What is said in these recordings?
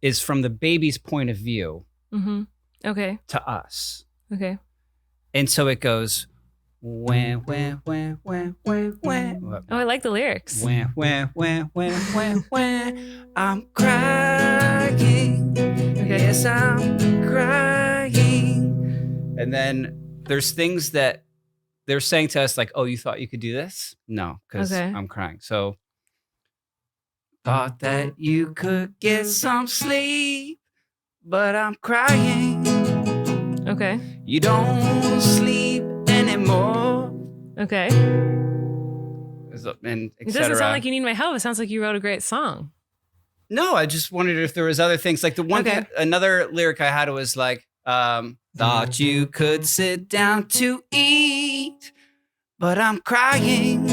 is from the baby's point of view Okay. to us. Okay. And so it goes, wah, wah, wah, wah, wah, wah. Oh, I like the lyrics. Wah, wah, wah, wah, wah, wah. I'm crying. Okay. Yes, I'm crying. And then there's things that they're saying to us like, oh, you thought you could do this? No, because I'm crying. So, thought that you could get some sleep, but I'm crying. Okay. You don't sleep anymore. Okay. And it doesn't sound like you need my help. It sounds like you wrote a great song. No, I just wondered if there was other things. Like the one, another lyric I had was like, thought you could sit down to eat, but I'm crying.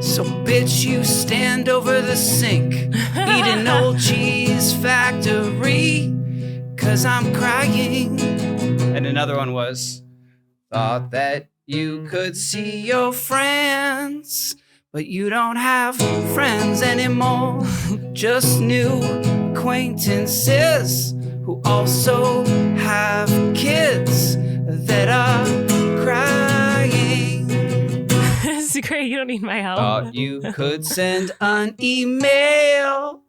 So bitch, you stand over the sink, eating old cheese factory, 'cause I'm crying. And another one was, thought that you could see your friends, but you don't have friends anymore. Just new acquaintances who also have kids that are crying. This is great. You don't need my help. Thought you could send an email.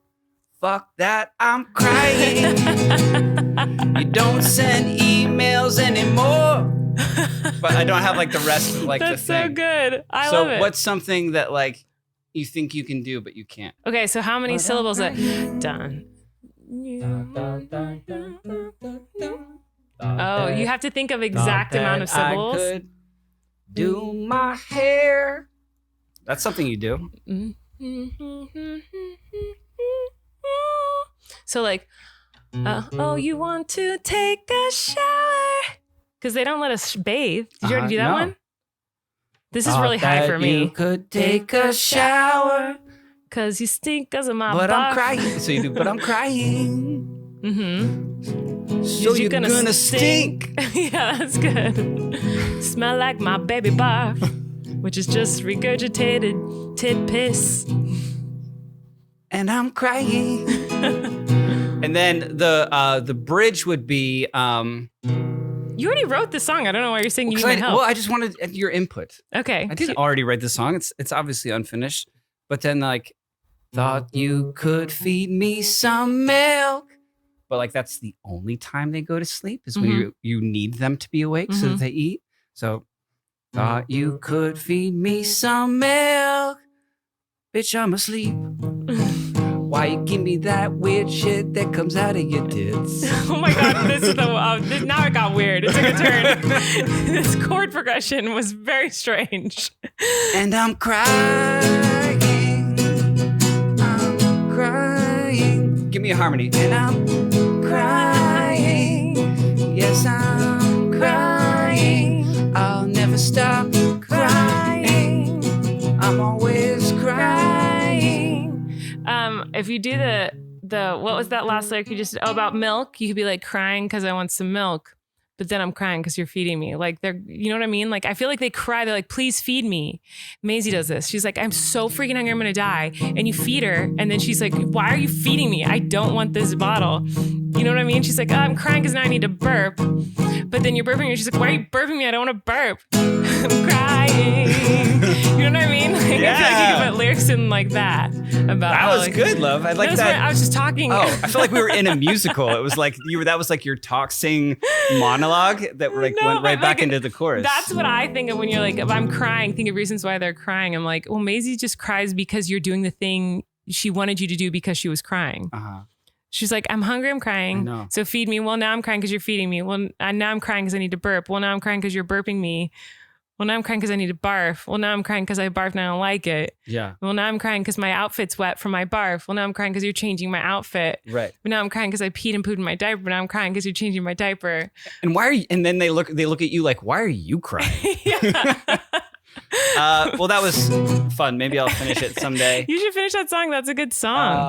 Fuck that, I'm crying. You don't send emails anymore. But I don't have like the rest of like That's the thing. so good. I love it. So what's something that like you think you can do but you can't? Okay, so how many syllables? Done. Oh, you have to think of exact amount of syllables. I could do my hair. That's something you do. So like, oh, you want to take a shower? Because they don't let us bathe. Did you already do that one? This is really high for me. You could take a shower. Because you stink because of my But barf. I'm crying. So you do, but I'm crying. So you're gonna stink. Yeah, that's good. Smell like my baby barf, which is just regurgitated tit piss. And I'm crying. And then the bridge would be. You already wrote the song. I don't know why you're saying you need my help. Well, I just wanted your input. Okay. I didn't already write the song. It's obviously unfinished. But then like, thought you could feed me some milk. But like that's the only time they go to sleep is when you need them to be awake so that they eat. So thought you could feed me some milk. Bitch, I'm asleep. Why you give me that weird shit that comes out of your tits? Oh my God, this is now it got weird. It took a turn. This chord progression was very strange. And I'm crying. I'm crying. Give me a harmony. And I'm crying. Yes, I'm crying. I'll never stop crying. I'm always crying. If you do the what was that last lyric you just did? Oh, about milk, you could be like crying because I want some milk, but then I'm crying because you're feeding me. Like you know what I mean? Like I feel like they cry. They're like, please feed me. Maisie does this. She's like, I'm so freaking hungry, I'm gonna die. And you feed her, and then she's like, why are you feeding me? I don't want this bottle. You know what I mean? She's like, oh, I'm crying because now I need to burp. But then you're burping her. She's like, why are you burping me? I don't want to burp. I'm crying. You know what I mean? Like, I feel like you can put lyrics in like that. About that was good, love. I like that. I was just talking. Oh, I feel like we were in a musical. It was like that was like your talk sing monologue that went right back into the chorus. That's what I think of when you're like, if I'm crying, think of reasons why they're crying. I'm like, well, Maisie just cries because you're doing the thing she wanted you to do because she was crying. She's like, I'm hungry, I'm crying. So feed me. Well, now I'm crying because you're feeding me. Well, now I'm crying because I need to burp. Well, now I'm crying because you're burping me. Well, now I'm crying because I need to barf. Well, now I'm crying because I barfed and I don't like it. Yeah. Well, now I'm crying because my outfit's wet from my barf. Well, now I'm crying because you're changing my outfit. Right. But now I'm crying because I peed and pooed in my diaper. But now I'm crying because you're changing my diaper. And why are you? And then they look at you like, why are you crying? Well, that was fun. Maybe I'll finish it someday. You should finish that song. That's a good song.